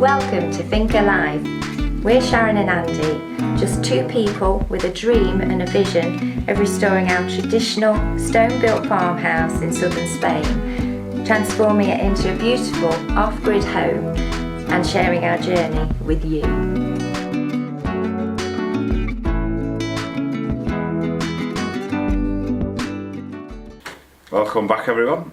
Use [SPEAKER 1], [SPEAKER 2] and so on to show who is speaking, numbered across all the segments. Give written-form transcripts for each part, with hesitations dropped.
[SPEAKER 1] Welcome to Finca Live. We're Sharon and Andy, just two people with a dream and a vision of restoring our traditional stone-built farmhouse in southern Spain, transforming it into a beautiful off-grid home and sharing our journey with you.
[SPEAKER 2] Welcome back everyone.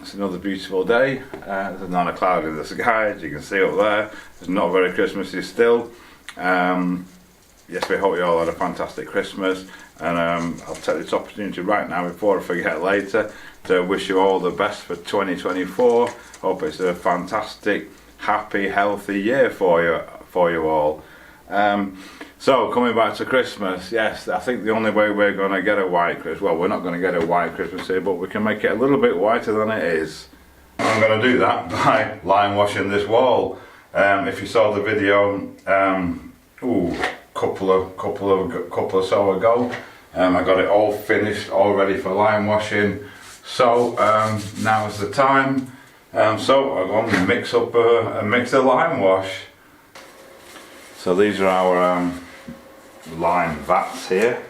[SPEAKER 2] It's another beautiful day. There's not a cloud in the sky, as you can see up there. It's not very Christmassy still. Yes, we hope you all had a fantastic Christmas, and I'll take this opportunity right now before I forget later to wish you all the best for 2024. Hope it's a fantastic, happy, healthy year for you all. So coming back to Christmas, yes, I think the only way we're going to get a white Christmas, well, we're not going to get a white Christmas here, but we can make it a little bit whiter than it is. I'm going to do that by line washing this wall. If you saw the video, couple of so ago, I got it all finished, all ready for line washing. So now is the time. So I'm going to mix up a lime wash. So these are our lime vats here.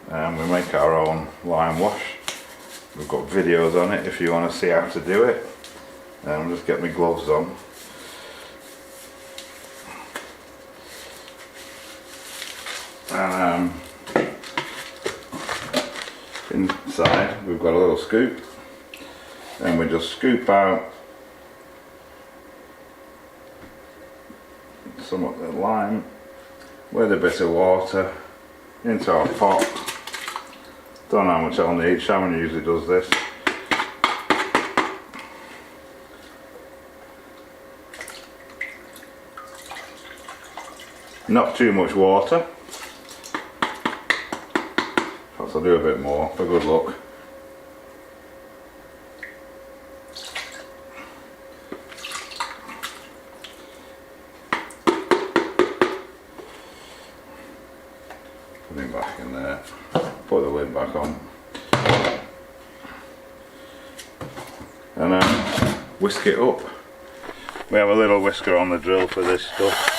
[SPEAKER 2] We make our own lime wash. We've got videos on it if you want to see how to do it. I'll just get my gloves on. And inside we've got a little scoop, and we just scoop out some of the lime with a bit of water into our pot. Don't know how much I'll need. Sharon usually does this. Not too much water. Perhaps I'll do a bit more for good luck. Put it back in there. Put the lid back on. And whisk it up. We have a little whisker on the drill for this stuff.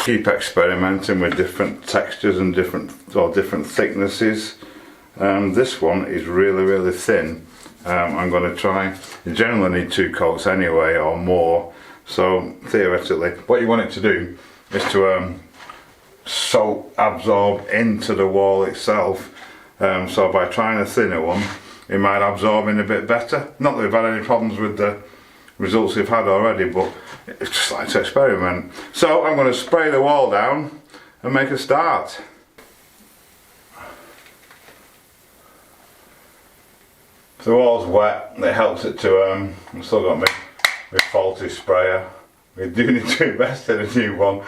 [SPEAKER 2] Keep experimenting with different textures and different thicknesses. This one is really thin. I'm going to try. You generally need 2 coats anyway or more, so theoretically what you want it to do is to absorb into the wall itself. So by trying a thinner one, it might absorb in a bit better. Not that we've had any problems with the results we've had already, but it's just like to experiment. So I'm going to spray the wall down and make a start. If the wall's wet, it helps it to, I've still got my faulty sprayer. We do need to invest in a new one.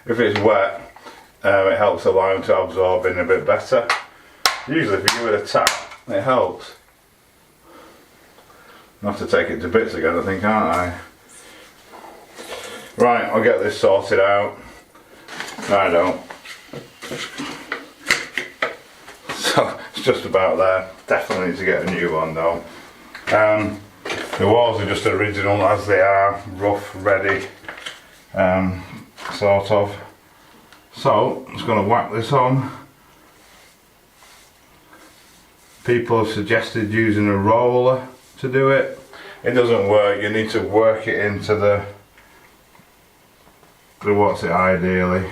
[SPEAKER 2] If it's wet, it helps the lime to absorb in a bit better. Usually if you do it with a tap, it helps. I'll have to take it to bits again, I think, aren't I? Right, I'll get this sorted out. No, I don't. So, it's just about there. Definitely need to get a new one though. The walls are just original as they are, rough, ready, sort of. So, I'm just going to whack this on. People have suggested using a roller to do it. It doesn't work. You need to work it into the what's it ideally,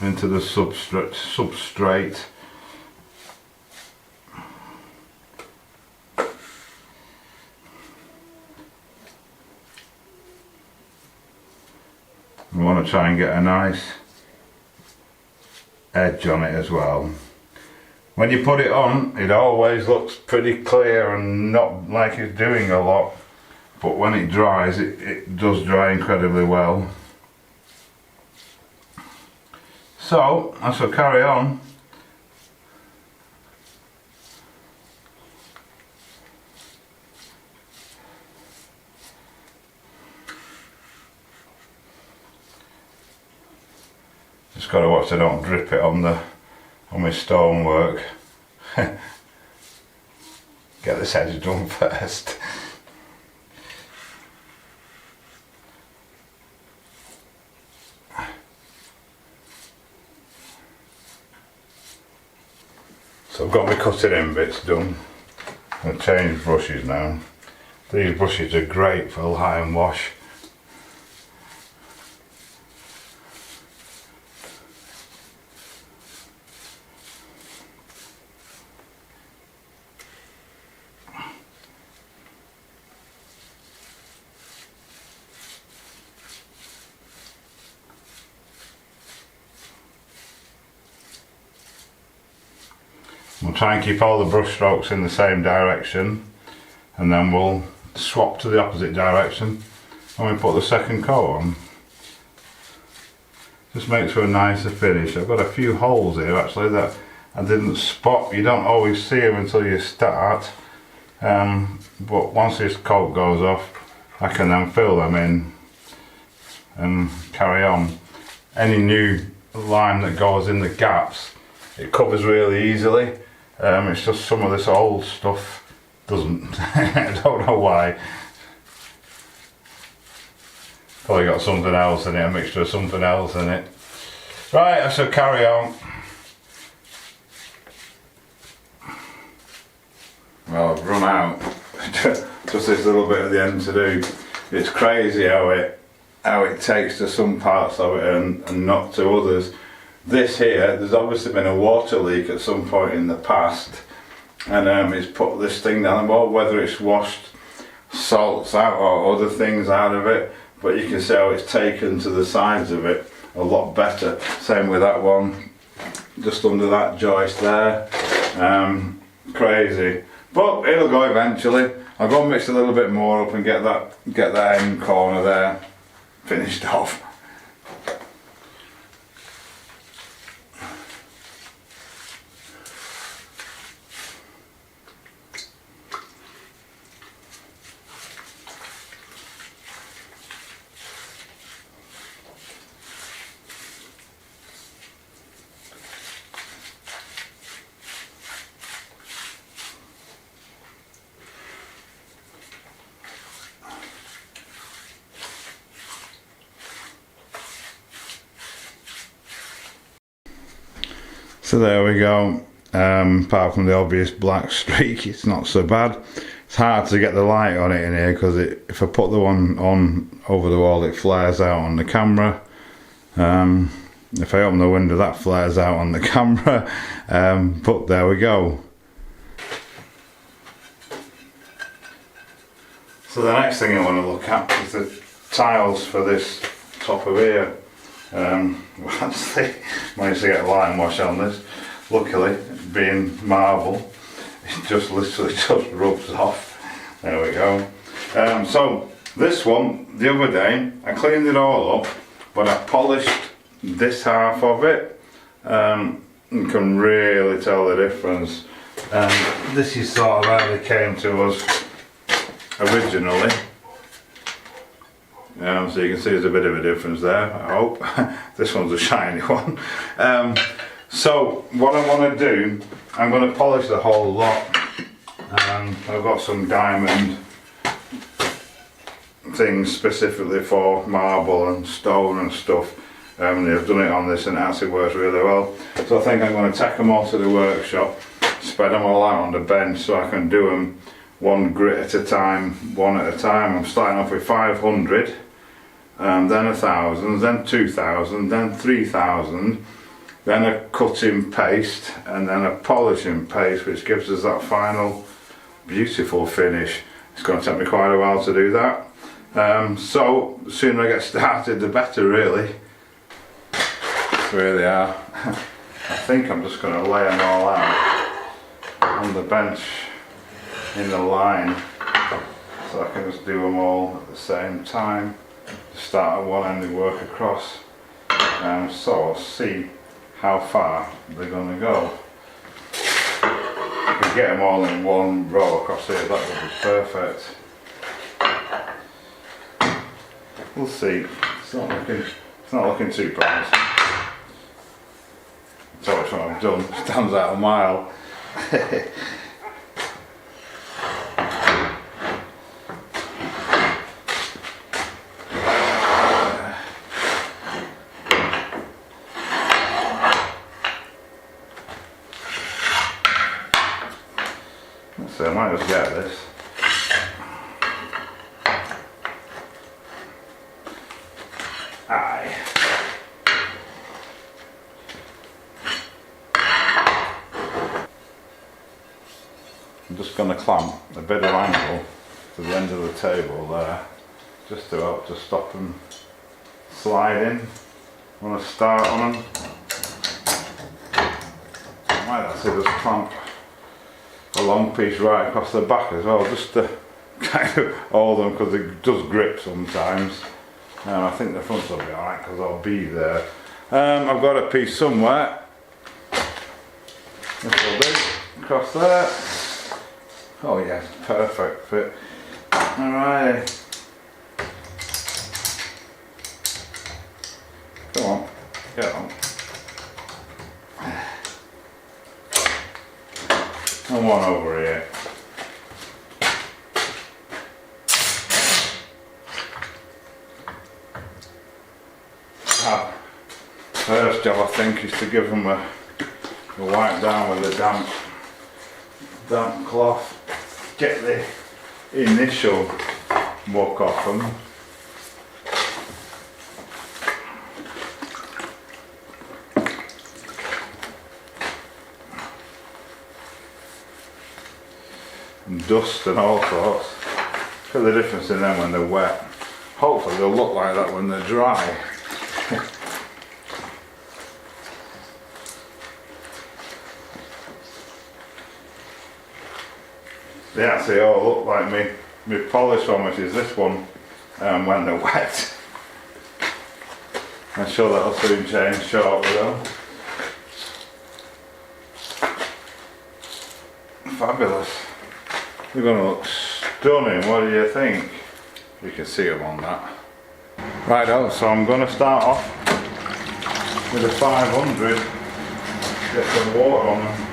[SPEAKER 2] into the substrate. We want to try and get a nice edge on it as well. When you put it on, it always looks pretty clear and not like it's doing a lot, but when it dries, it does dry incredibly well. So, I shall carry on. Just got to watch I don't drip it on my stonework. Get this edge done first. So I've got my cutting in bits done. I'm going to change brushes now. These brushes are great for line wash. We'll try and keep all the brush strokes in the same direction, and then we'll swap to the opposite direction when we put the second coat on. Just makes for a nicer finish. I've got a few holes here actually that I didn't spot. You don't always see them until you start, but once this coat goes off I can then fill them in and carry on. Any new lime that goes in the gaps, it covers really easily. It's just some of this old stuff doesn't. I don't know why. Probably got something else in it, a mixture of something else in it. Right, I shall carry on. Well, I've run out. Just this little bit at the end to do. It's crazy how it takes to some parts of it and not to others. This here, there's obviously been a water leak at some point in the past, and it's put this thing down the wall, whether it's washed salts out or other things out of it, but you can see how it's taken to the sides of it a lot better. Same with that one, just under that joist there. Crazy, but it'll go eventually. I'll go and mix a little bit more up and get that end corner there finished off. So there we go. Apart from the obvious black streak, it's not so bad. It's hard to get the light on it in here because if I put the one on over the wall, it flares out on the camera. If I open the window, that flares out on the camera. But there we go. So the next thing I want to look at is the tiles for this top of here. Actually managed to get lime wash on this. Luckily, being marble, it just literally just rubs off. There we go. So this one, the other day, I cleaned it all up, but I polished this half of it. You can really tell the difference. This is sort of how they came to us originally. So you can see there's a bit of a difference there, I hope. This one's a shiny one. So what I want to do, I'm going to polish the whole lot. I've got some diamond things specifically for marble and stone and stuff. They've done it on this and it actually works really well. So I think I'm going to take them all to the workshop, spread them all out on the bench so I can do them one grit at a time, one at a time. I'm starting off with 500. Then 1,000, then 2,000, then 3,000, then a cutting paste, and then a polishing paste, which gives us that final beautiful finish. It's going to take me quite a while to do that. So the sooner I get started, the better, really. There they are. I think I'm just going to lay them all out on the bench in the line, so I can just do them all at the same time. Start at one end and work across, so I'll see how far they're going to go. If I can get them all in one row across here, that would be perfect. We'll see. It's not looking too promising. much what I've done, stands out a mile. So I might just get this. Aye. I'm just going to clamp a bit of angle to the end of the table there, just to help to stop them sliding when I start on them. I might actually just clamp a long piece right across the back as well, just to kind of hold them, because it does grip sometimes. I think the front will be alright because I'll be there. I've got a piece somewhere. This will do. Across there. Oh yes, perfect fit. Alright. Come on, get on. And one over here. First job I think is to give them a wipe down with a damp cloth. Get the initial muck off them. And dust and all sorts. Look at the difference in them when they're wet. Hopefully they'll look like that when they're dry. They actually all look like me polish one, which is this one, when they're wet. I'm sure that'll soon change shortly though. Fabulous. They're going to look stunning, what do you think? You can see them on that. Righto, so I'm going to start off with a 500, get some water on them.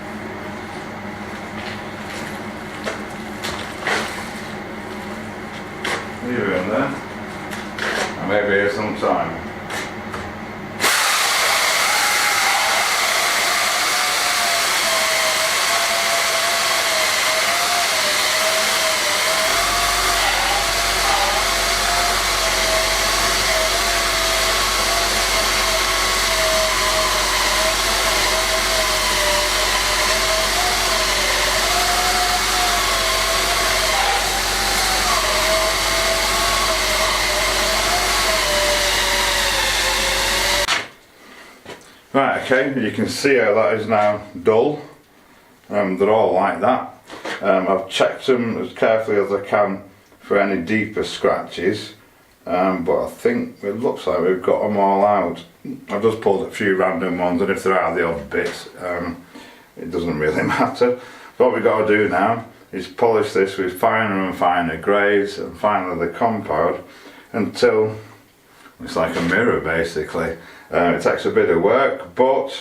[SPEAKER 2] Leave it in there, and maybe here some time. Right, okay, you can see how that is now dull. They're all like that. I've checked them as carefully as I can for any deeper scratches, but I think it looks like we've got them all out. I've just pulled a few random ones, and if there are the odd bits, it doesn't really matter. What we've got to do now is polish this with finer and finer grades and finally the compound until it's like a mirror basically. It takes a bit of work, but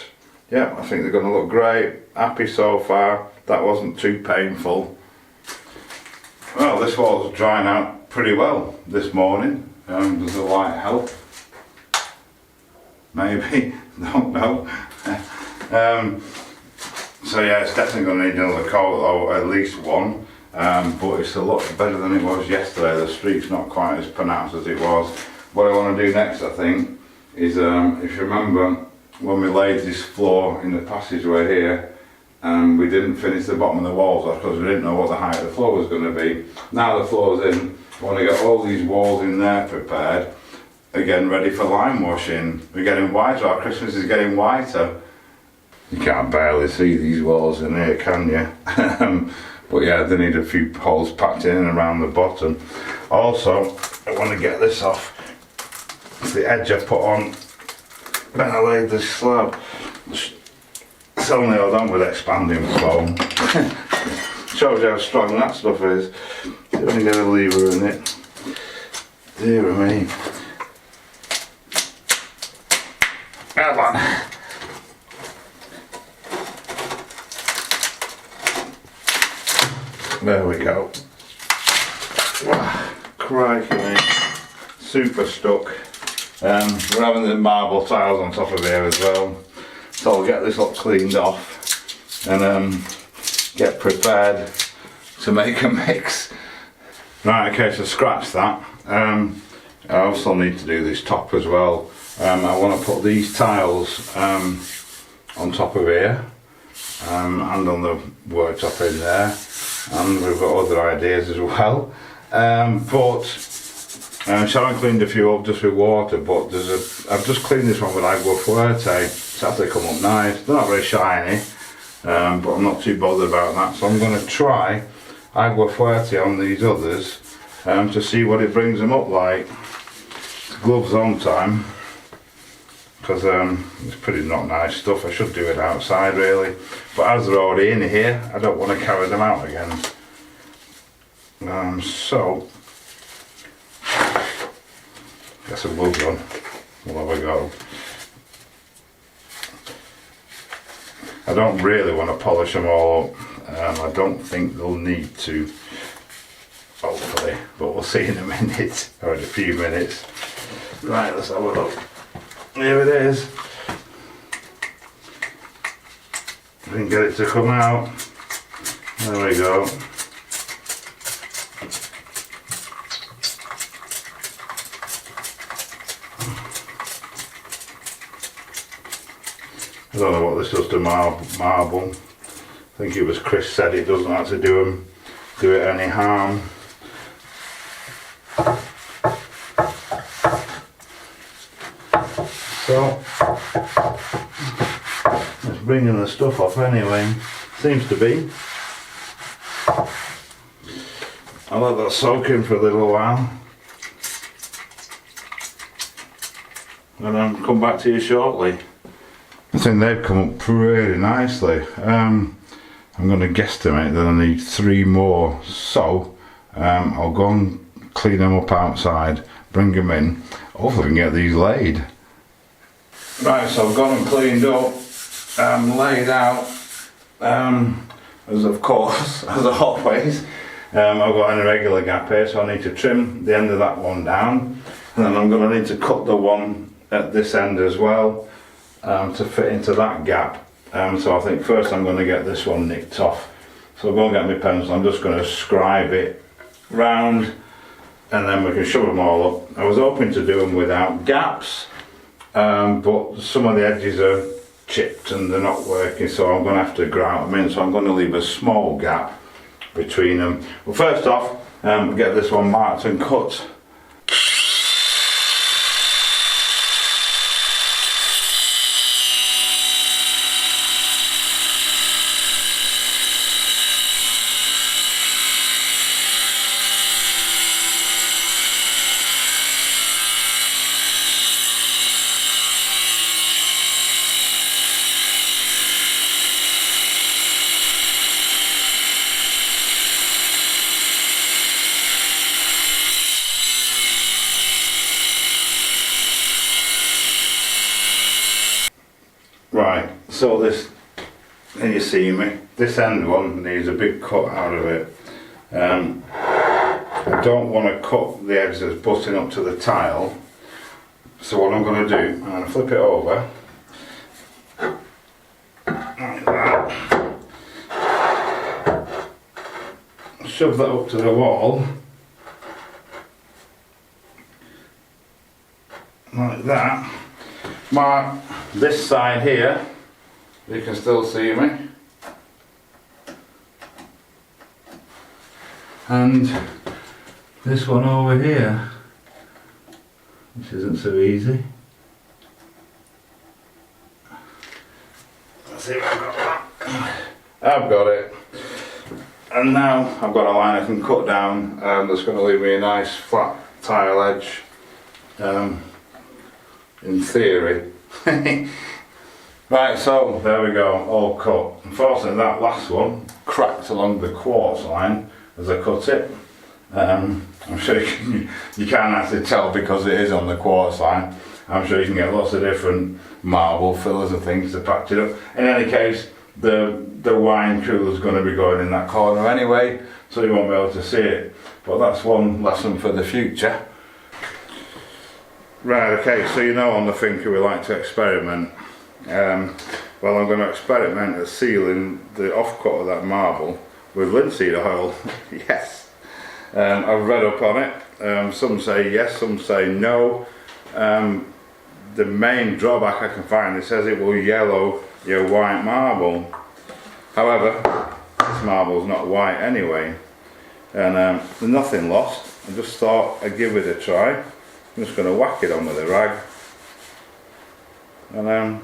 [SPEAKER 2] yeah, I think they're going to look great. Happy so far. That wasn't too painful. Well, this wall's drying out pretty well this morning. Does the light help? Maybe, don't know. So yeah, it's definitely going to need another coat, or at least one. But it's a lot better than it was yesterday. The streak's not quite as pronounced as it was. What I want to do next, I think, is if you remember when we laid this floor in the passageway here, and we didn't finish the bottom of the walls because we didn't know what the height of the floor was going to be. Now the floor's in, I want to get all these walls in there prepared, again ready for lime washing. We're getting whiter, our Christmas is getting whiter. You can't barely see these walls in here, can you? But yeah, they need a few holes packed in and around the bottom. Also, I want to get this off. It's the edge I put on when I laid this slab. It's only held on with expanding foam. Shows you how strong that stuff is. You only get a lever in it. Dear me. Come on. There we go. Crikey, mate. Super stuck. We're having the marble tiles on top of here as well. So I'll get this lot cleaned off and get prepared to make a mix. Right, okay, so scratch that. I also need to do this top as well. I want to put these tiles on top of here and on the worktop in there, and we've got other ideas as well. Sharon cleaned a few up just with water, but I've just cleaned this one with agua fuerte. It's actually come up nice. They're not very shiny, but I'm not too bothered about that. So I'm going to try agua fuerte on these others to see what it brings them up like. Gloves on time, because it's pretty not nice stuff. I should do it outside really, but as they're already in here, I don't want to carry them out again. So get some gloves on. We'll have a go. I don't really want to polish them all up. I don't think they'll need to, hopefully, but we'll see in a minute or in a few minutes. Right, let's have a look. Here it is. We can get it to come out. There we go. I don't know what this does to marble. I think it was Chris said it doesn't actually do it any harm. So it's bringing the stuff off anyway. Seems to be. I'll let that soak in for a little while, and then come back to you shortly. I think they've come up really nicely. I'm going to guesstimate that I need 3 more, so I'll go and clean them up outside, bring them in, hopefully we can get these laid. Right, so I've gone and cleaned up, laid out, as of course, as always. I've got an irregular gap here, so I need to trim the end of that one down, and then I'm going to need to cut the one at this end as well, to fit into that gap. So I think first I'm going to get this one nicked off. So I'll go and get my pencil. I'm just going to scribe it round, and then we can shove them all up. I was hoping to do them without gaps, but some of the edges are chipped and they're not working, so I'm going to have to grout them in. So I'm going to leave a small gap between them. Well, first off, get this one marked and cut. Right, so this, and you see me, this end one needs a big cut out of it. I don't want to cut the edge that's butting up to the tile, so what I'm going to do, I'm going to flip it over, like that, shove that up to the wall, like that. Mark this side here, you can still see me, and this one over here, which isn't so easy. Let's see if I've got that. I've got it, and now I've got a line I can cut down, and that's going to leave me a nice flat tile edge. In theory. Right, so there we go, all cut. Unfortunately that last one cracked along the quartz line as I cut it. I'm sure you can't actually tell because it is on the quartz line. I'm sure you can get lots of different marble fillers and things to patch it up. In any case, the wine cooler is going to be going in that corner anyway, so you won't be able to see it. But that's one lesson for the future. Right, okay, so you know on the Finca we like to experiment. Well, I'm going to experiment at sealing the offcut of that marble with linseed oil. Yes. I've read up on it. Some say yes, some say no. The main drawback I can find, it says it will yellow your white marble. However, this marble's not white anyway. And there's nothing lost. I just thought I'd give it a try. I'm just going to whack it on with a rag and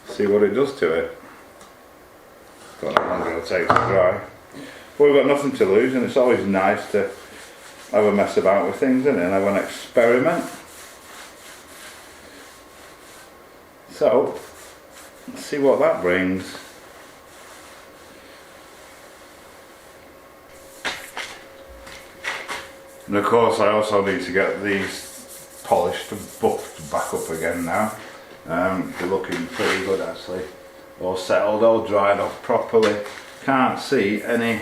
[SPEAKER 2] see what it does to it. Got how long it'll take to dry. But we've got nothing to lose, and it's always nice to have a mess about with things, isn't it? And have an experiment. So, let's see what that brings. And of course I also need to get these polished and buffed back up again now. They're looking pretty good actually. All settled, all dried off properly. Can't see any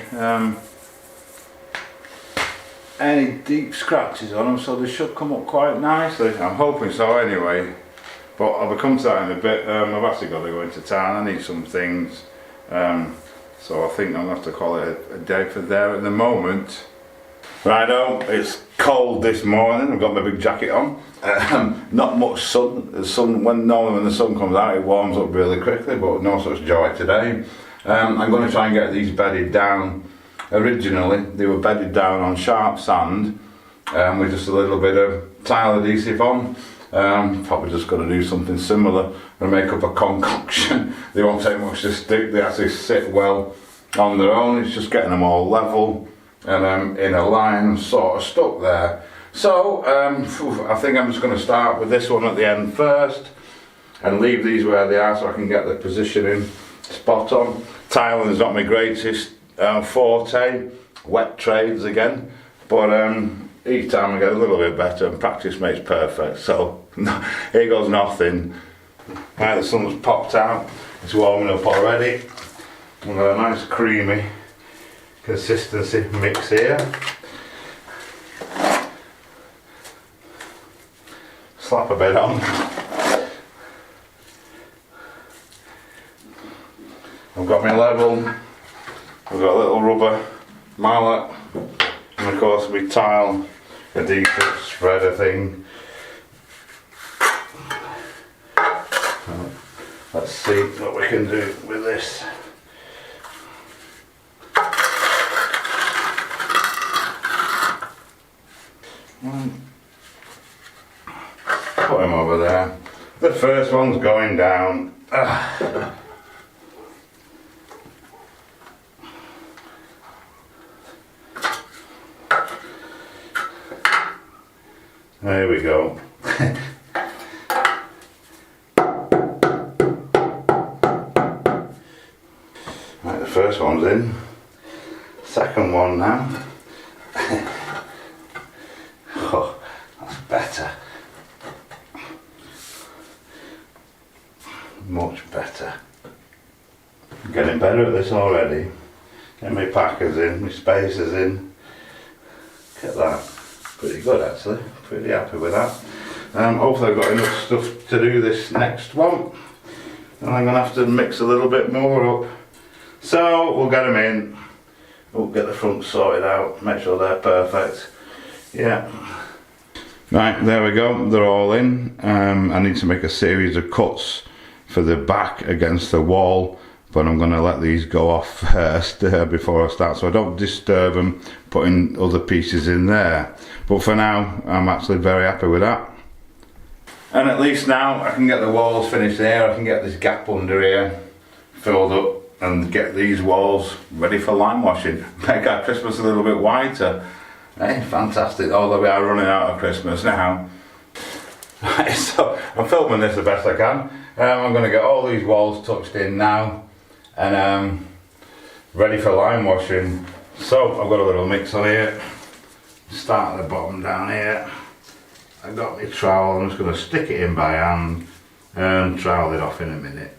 [SPEAKER 2] deep scratches on them, so they should come up quite nicely. I'm hoping so anyway. But I'll come to that in a bit. I've actually got to go into town. I need some things. So I think I'm going to have to call it a day for there at the moment. Righto, it's cold this morning. I've got my big jacket on. Not much sun. Normally when the sun comes out it warms up really quickly, but no such joy today. I'm going to try and get these bedded down. Originally they were bedded down on sharp sand with just a little bit of tile adhesive on. Probably just going to do something similar and make up a concoction. They won't take much to stick. They actually sit well on their own. It's just getting them all level and in a line sort of stuck there. So I think I'm just going to start with this one at the end first and leave these where they are so I can get the positioning spot on. Tiling is not my greatest forte, wet trades again, but each time I get a little bit better and practice makes perfect. So here goes nothing. Right, the sun's popped out, it's warming up already. We've got a nice creamy consistency mix here. Slap a bit on. I've got my level, I've got a little rubber mallet, and of course my tile adhesive spreader thing. Let's see what we can do with this. Put him over there. The first one's going down. There we go. Right, the first one's in. Second one now. Oh, that's better. Much better. I'm getting better at this already. Get my packers in, my spacers in. Look at that. Pretty good actually. Pretty happy with that. Hopefully I've got enough stuff to do this next one. And I'm going to have to mix a little bit more up. So we'll get them in. We'll get the front sorted out. Make sure they're perfect. Yeah. Right, there we go. They're all in. I need to make a series of cuts for the back against the wall, but I'm going to let these go off first before I start, so I don't disturb them putting other pieces in there. But for now I'm actually very happy with that. And at least now I can get the walls finished here. I can get this gap under here filled up and get these walls ready for lime washing. Make our Christmas a little bit whiter. Hey, fantastic, although we are running out of Christmas now. Right, so I'm filming this the best I can. I'm going to get all these walls touched in now and ready for lime washing. So I've got a little mix on here. Start at the bottom down here. I've got my trowel. I'm just going to stick it in by hand and trowel it off in a minute.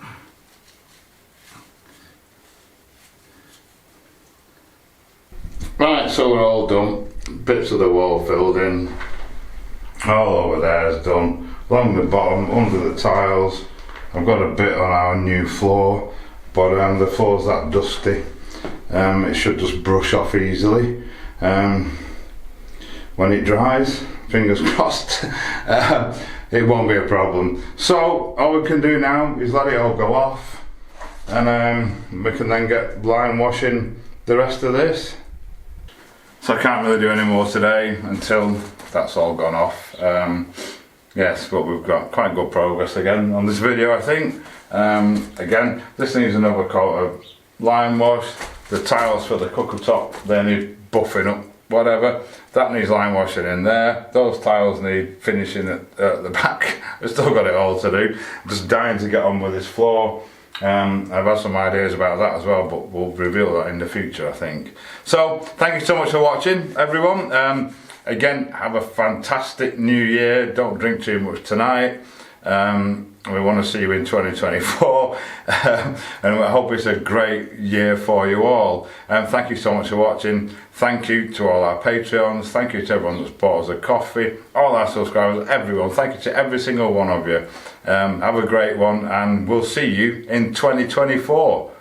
[SPEAKER 2] so we're all done. Bits of the wall filled in. All over there is done. Along the bottom, under the tiles. I've got a bit on our new floor, but the floor's that dusty. It should just brush off easily. When it dries, fingers crossed, it won't be a problem. So all we can do now is let it all go off, and we can then get line washing the rest of this. So I can't really do any more today until that's all gone off. Yes, but we've got quite good progress again on this video, I think. Again, this needs another coat of lime wash. The tiles for the cookertop, they need buffing up, whatever. That needs lime washing in there. Those tiles need finishing at the back. I've still got it all to do. I'm just dying to get on with this floor. I've had some ideas about that as well, but we'll reveal that in the future, I think. So, thank you so much for watching, everyone. Again, have a fantastic new year. Don't drink too much tonight. We want to see you in 2024, and I hope it's a great year for you all. Thank you so much for watching. Thank you to all our Patreons. Thank you to everyone that's bought us a coffee, all our subscribers, everyone. Thank you to every single one of you. Have a great one, and we'll see you in 2024.